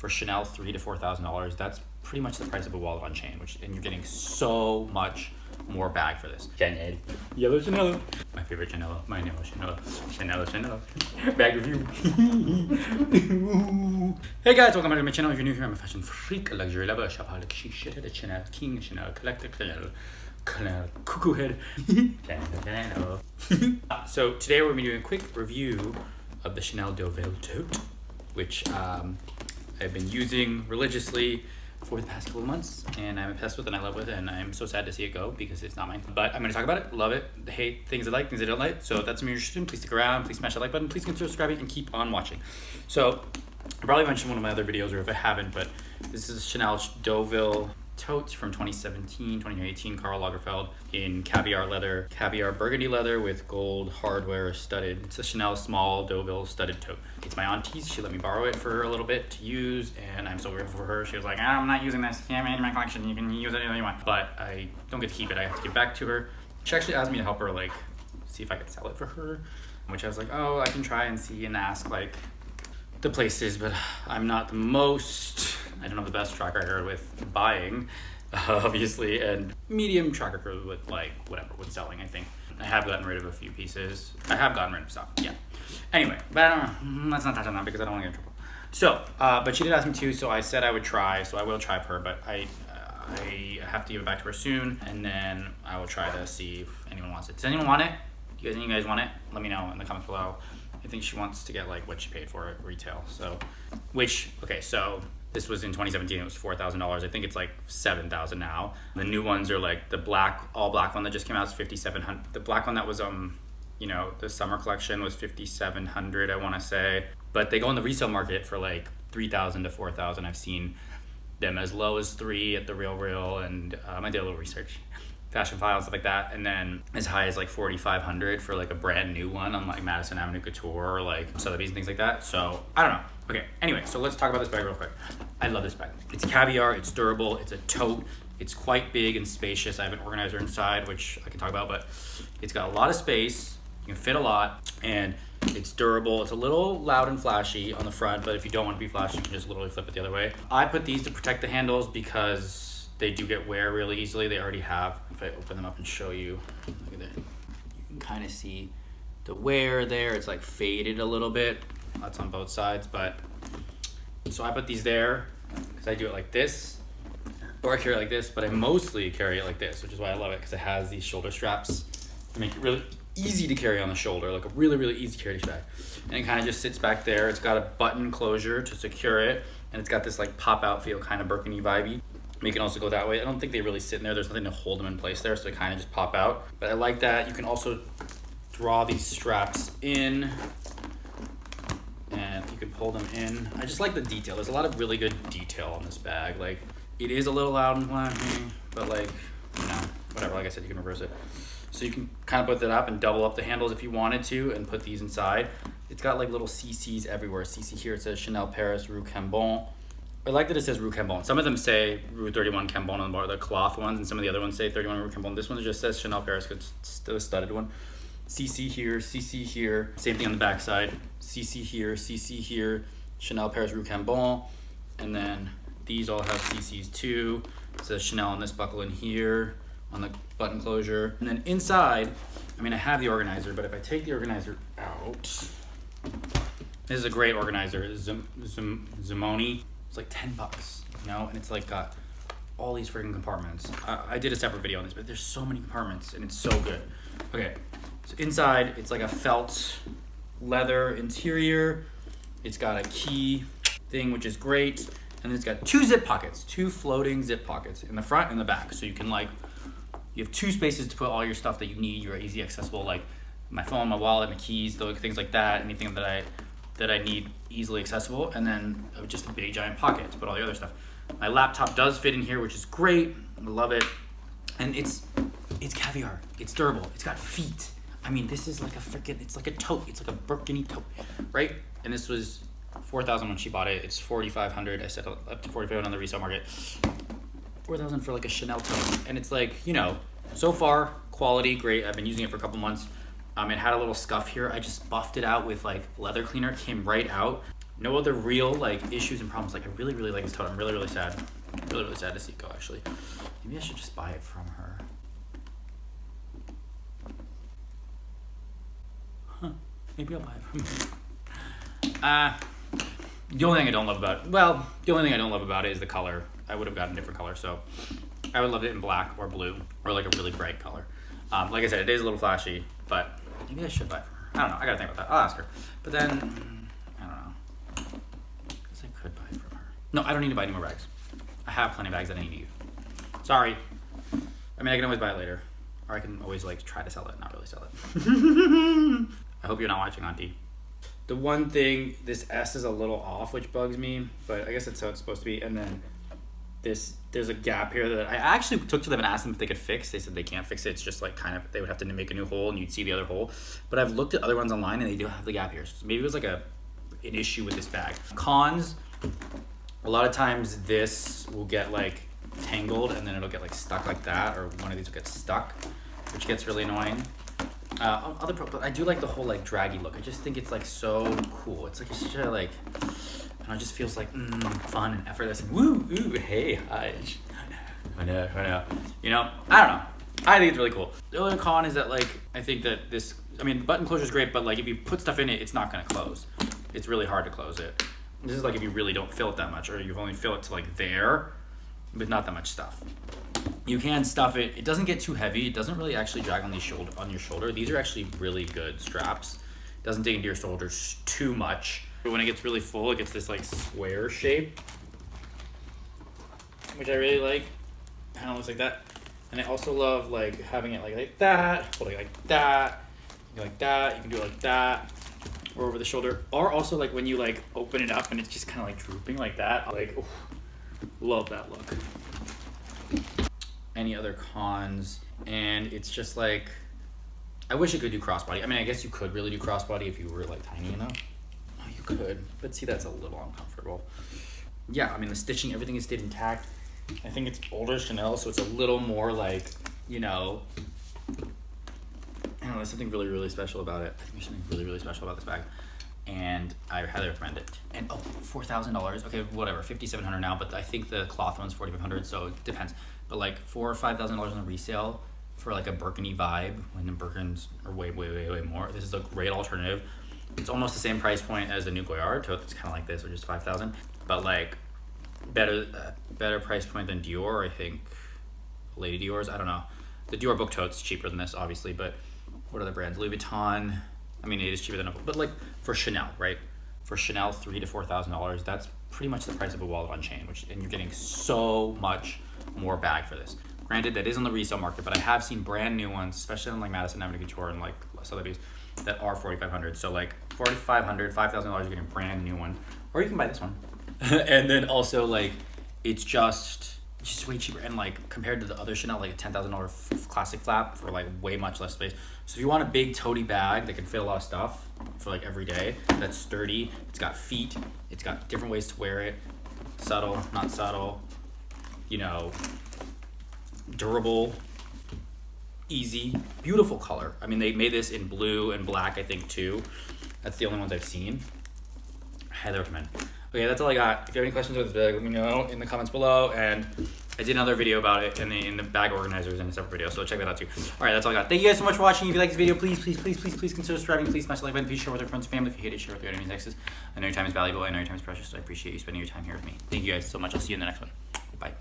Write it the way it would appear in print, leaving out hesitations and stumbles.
for Chanel $3,000 to $4,000. That's pretty much the price of a wallet on chain, and you're getting so much more bag for this. Chanel. Yellow Chanel. My favorite Chanel. My name is Chanel. Chanel. Bag review. Hey guys, welcome back to my channel. If you're new here, I'm a fashion freak, a luxury lover, a shopaholic, chic shithead, a Chanel king, a Chanel collector, Chanel cuckoo head. Chanel. So today we're going to be doing a quick review of the Chanel Deauville Tote, which I've been using religiously for the past couple of months, and I'm obsessed with it and I love it, and I'm so sad to see it go because it's not mine. But I'm going to talk about it, love it, hate, things I like, things I don't like. So if that's something you're interested in, please stick around, please smash that like button, please consider subscribing and keep on watching. So I probably mentioned one of my other videos, or if I haven't, but this is Chanel Deauville Tote from 2017, 2018, Karl Lagerfeld, in caviar leather, caviar burgundy leather with gold hardware studded. It's a Chanel small Deauville studded tote. It's my auntie's. She let me borrow it for a little bit to use, and I'm so grateful for her. She was like, I'm not using this. Yeah, in my collection. You can use it anything you want. But I don't get to keep it. I have to give it back to her. She actually asked me to help her, like, see if I could sell it for her, which I was like, oh, I can try and see and ask, like, the places, but I'm not the most, I don't have the best track record with buying, obviously, and medium track record with, like, whatever, with selling, I think. I have gotten rid of a few pieces. I have gotten rid of stuff, yeah. Anyway, but I don't know, let's not touch on that because I don't want to get in trouble. So, but she did ask me to, so I said I would try, so I will try for her, but I have to give it back to her soon, and then I will try to see if anyone wants it. Does anyone want it? Do you guys want it? Let me know in the comments below. I think she wants to get like what she paid for it retail. So, okay, so this was in 2017, it was $4,000. I think it's like $7,000 now. The new ones are like the all black one that just came out is $5,700. The black one that was, you know, the summer collection was $5,700, I wanna say. But they go in the resale market for like $3,000 to $4,000. I've seen them as low as $3,000 at the Real, and I did a little research. Fashion File and stuff like that, and then as high as like $4,500 for like a brand new one on like Madison Avenue Couture or like Sotheby's and things like that. So I don't know. Okay, anyway, so let's talk about this bag real quick. I love this bag. It's caviar, it's durable, it's a tote, it's quite big and spacious. I have an organizer inside, which I can talk about, but it's got a lot of space, you can fit a lot, and it's durable. It's a little loud and flashy on the front, but if you don't want to be flashy, you can just literally flip it the other way. I put these to protect the handles because they do get wear really easily. They already have. If I open them up and show you, look at that. You can kind of see the wear there. It's like faded a little bit. That's on both sides, but so I put these there because I do it like this, or I carry it like this, but I mostly carry it like this, which is why I love it, because it has these shoulder straps to make it really easy to carry on the shoulder, like a really, really easy to carry bag. And it kind of just sits back there. It's got a button closure to secure it, and it's got this like pop out feel, kind of Birkin-y vibey. You can also go that way. I don't think they really sit in there. There's nothing to hold them in place there, so they kind of just pop out. But I like that. You can also draw these straps in, and you can pull them in. I just like the detail. There's a lot of really good detail on this bag. Like, it is a little loud and flashy, but like, you know, whatever. Like I said, you can reverse it. So you can kind of put that up and double up the handles if you wanted to and put these inside. It's got like little CCs everywhere. CC here, it says Chanel Paris Rue Cambon. I like that it says Rue Cambon. Some of them say Rue 31 Cambon on the bar, the cloth ones, and some of the other ones say 31 Rue Cambon. This one just says Chanel Paris because it's still a studded one. CC here, CC here. Same thing on the back side. CC here, Chanel Paris Rue Cambon. And then these all have CCs too. It says Chanel on this buckle in here on the button closure. And then inside, I mean, I have the organizer, but if I take the organizer out, this is a great organizer. Zimoni. It's like $10, you know, and it's like got all these freaking compartments. I did a separate video on this, but there's so many compartments and it's so good. Okay, so inside it's like a felt leather interior. It's got a key thing, which is great, and then it's got two zip pockets, two floating zip pockets in the front and the back. So you can like, you have two spaces to put all your stuff that you need. You're easy accessible, like my phone, my wallet, my keys, things like that. Anything that I need easily accessible, and then just a big giant pocket to put all the other stuff. My laptop does fit in here, which is great. I love it. And it's caviar. It's durable. It's got feet. I mean, this is like it's like a tote. It's like a Birkin tote, right? And this was $4,000 when she bought it. It's $4,500. I said up to $4,500 on the resale market. $4,000 for like a Chanel tote. And it's like, you know, so far, quality, great. I've been using it for a couple months. It had a little scuff here. I just buffed it out with like leather cleaner, came right out. No other real like issues and problems. Like I really like this tote. I'm really sad. Really sad to see it go actually. Maybe I should just buy it from her. Huh. Maybe I'll buy it from her. The only thing I don't love about it is the color. I would have gotten a different color, so I would love it in black or blue or like a really bright color. Like I said, it is a little flashy, but maybe I should buy it from her. I don't know. I gotta think about that. I'll ask her. But then I don't know. I guess I could buy it from her. No, I don't need to buy any more bags. I have plenty of bags that I need to use. Sorry. I mean, I can always buy it later, or I can always like try to sell it, not really sell it. I hope you're not watching Auntie. The one thing, this S is a little off, which bugs me, but I guess that's how it's supposed to be. And then there's a gap here that I actually took to them and asked them if they could fix. They said they can't fix it. It's just like kind of, they would have to make a new hole and you'd see the other hole. But I've looked at other ones online and they do have the gap here. So maybe it was like an issue with this bag. Cons, a lot of times this will get like tangled and then it'll get like stuck like that, or one of these will get stuck, which gets really annoying. But I do like the whole like draggy look. I just think it's like so cool. It's like it's such a like, I don't know, it just feels like fun and effortless and woo, ooh, hey, hi. I know. You know, I don't know. I think it's really cool. The other con is that like, I think that this, I mean, button closure is great, but like if you put stuff in it, it's not gonna close. It's really hard to close it. This is like if you really don't fill it that much, or you only fill it to like there, but not that much stuff. You can stuff it. It doesn't get too heavy. It doesn't really actually drag on your shoulder. These are actually really good straps. It doesn't dig into your shoulders too much. But when it gets really full, it gets this like square shape, which I really like. Kind of looks like that. And I also love like having it like that, holding it like that, like that. You can do it like that, or over the shoulder, or also like when you like open it up and it's just kind of like drooping like that. Like, oof, love that look. Any other cons? And it's just like, I wish it could do crossbody. I mean, I guess you could really do crossbody if you were like tiny enough. Oh, you could, but see, that's a little uncomfortable. Yeah, I mean, the stitching, everything is stayed intact. I think it's older Chanel, so it's a little more like, you know, I don't know, there's something really special about it. I think there's something really special about this bag, and I highly recommend it. And oh, $4,000. Okay, whatever, $5,700 now, but I think the cloth one's $4,500, so it depends. But like $4,000 or $5,000 on the resale for like a burgundy vibe, when the Birkins are way more. This is a great alternative. It's almost the same price point as the New Goyard tote. It's kind of like this, which is $5,000, but like better price point than Dior, I think. Lady Dior's, I don't know. The Dior book tote's cheaper than this, obviously, but what other brands? Louis Vuitton. I mean, it is cheaper than, but like for Chanel, right? For Chanel, $3,000 to $4,000. That's pretty much the price of a wallet on chain, and you're getting so much more bag for this. Granted, that is on the resale market, but I have seen brand new ones, especially on like Madison Avenue Couture and like Sotheby's, that are $4,500. So like $4,500, $5,000, you're getting a brand new one, or you can buy this one. And then also like, it's just way cheaper, and like compared to the other Chanel, like a $10,000 classic flap for like way much less space. So if you want a big toady bag that can fit a lot of stuff for like every day, that's sturdy, it's got feet, it's got different ways to wear it, subtle, not subtle, you know, durable, easy, beautiful color. I mean, they made this in blue and black, I think, too. That's the only ones I've seen. I highly recommend. Okay, that's all I got. If you have any questions about this bag, let me know in the comments below. And I did another video about it in the bag organizers in a separate video, so check that out too. All right, that's all I got. Thank you guys so much for watching. If you like this video, please consider subscribing. Please smash the like button. Please share with your friends and family. If you hate it, share with your enemies and exes. I know your time is valuable. I know your time is precious. So I appreciate you spending your time here with me. Thank you guys so much. I'll see you in the next one. Bye.